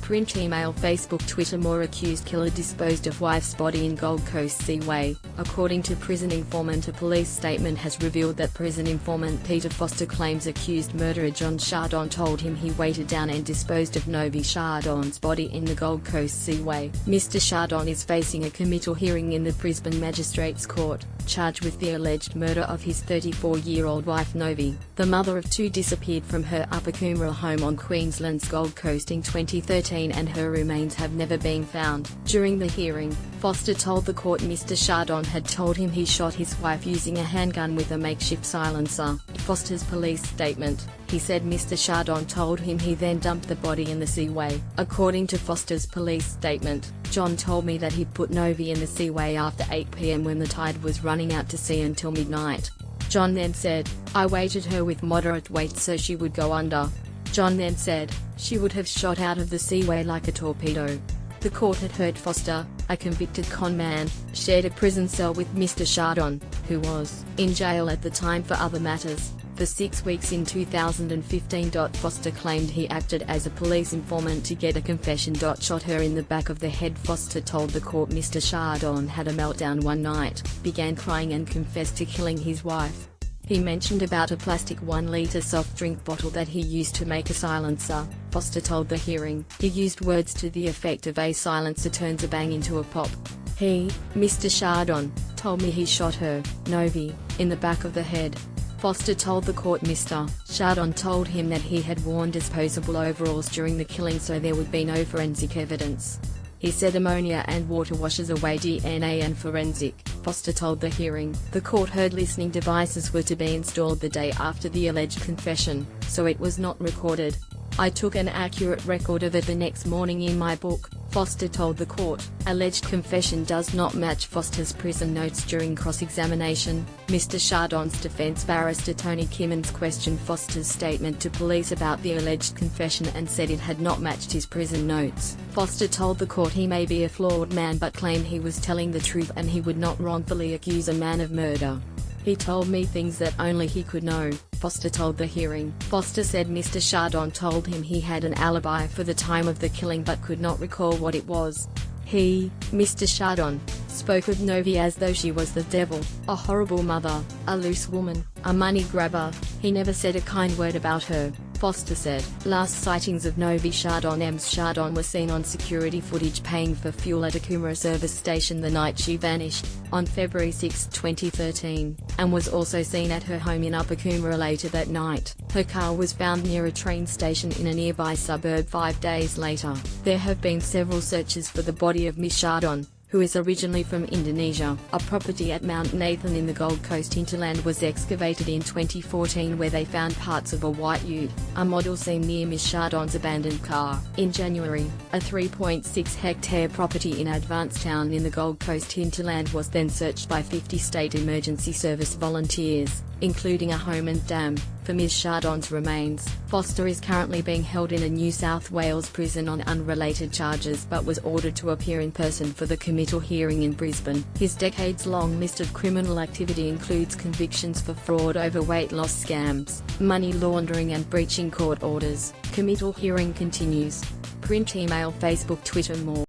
Print, email, Facebook, Twitter. More: accused killer disposed of wife's body in Gold Coast Seaway. According to prison informant, a police statement has revealed that prison informant Peter Foster claims accused murderer John Chardon told him he weighted down and disposed of Novi Chardon's body in the Gold Coast Seaway. Mr. Chardon is facing a committal hearing in the Brisbane Magistrates Court, charged with the alleged murder of his 34-year-old wife Novi. The mother of two disappeared from her Upper Coomera home on Queensland's Gold Coast in 2013, and her remains have never been found. During the hearing, Foster told the court Mr. Chardon had told him he shot his wife using a handgun with a makeshift silencer. Foster's police statement: he said Mr. Chardon told him he then dumped the body in the Seaway. According to Foster's police statement, John told me that he put Novi in the Seaway after 8 p.m. when the tide was running out to sea until midnight. John then said, "I weighted her with moderate weight so she would go under." John then said, "She would have shot out of the Seaway like a torpedo." The court had heard Foster, a convicted con man, shared a prison cell with Mr. Chardon, who was in jail at the time for other matters, for 6 weeks in 2015. Foster claimed he acted as a police informant to get a confession. Shot her in the back of the head. Foster told the court Mr. Chardon had a meltdown one night, began crying and confessed to killing his wife. He mentioned about a plastic 1-litre soft drink bottle that he used to make a silencer. Foster told the hearing, he used words to the effect of "a silencer turns a bang into a pop." He, Mr. Chardon, told me he shot her, Novi, in the back of the head. Foster told the court Mr. Chardon told him that he had worn disposable overalls during the killing so there would be no forensic evidence. He said ammonia and water washes away DNA and forensic. Foster told the hearing, the court heard listening devices were to be installed the day after the alleged confession, so it was not recorded. "I took an accurate record of it the next morning in my book," Foster told the court. Alleged confession does not match Foster's prison notes. During cross-examination, Mr. Chardon's defense barrister Tony Kimmins questioned Foster's statement to police about the alleged confession and said it had not matched his prison notes. Foster told the court he may be a flawed man but claimed he was telling the truth and he would not wrongfully accuse a man of murder. "He told me things that only he could know," Foster told the hearing. Foster said Mr. Chardon told him he had an alibi for the time of the killing but could not recall what it was. He, Mr. Chardon, spoke of Novi as though she was the devil, a horrible mother, a loose woman, a money grabber. He never said a kind word about her, Foster said. Last sightings of Novi Chardon were seen on security footage paying for fuel at a Coomera service station the night she vanished, on February 6, 2013, and was also seen at her home in Upper Coomera later that night. Her car was found near a train station in a nearby suburb 5 days later. There have been several searches for the body of Miss Chardon, who is originally from Indonesia. A property at Mount Nathan in the Gold Coast hinterland was excavated in 2014 where they found parts of a white ute, a model seen near Miss Chardon's abandoned car. In January, a 3.6-hectare property in Advancetown in the Gold Coast hinterland was then searched by 50 state emergency service volunteers, including a home and dam, for Ms. Chardon's remains. Foster is currently being held in a New South Wales prison on unrelated charges but was ordered to appear in person for the committal hearing in Brisbane. His decades-long list of criminal activity includes convictions for fraud over weight loss scams, money laundering and breaching court orders. Committal hearing continues. Print, email, Facebook, Twitter. More.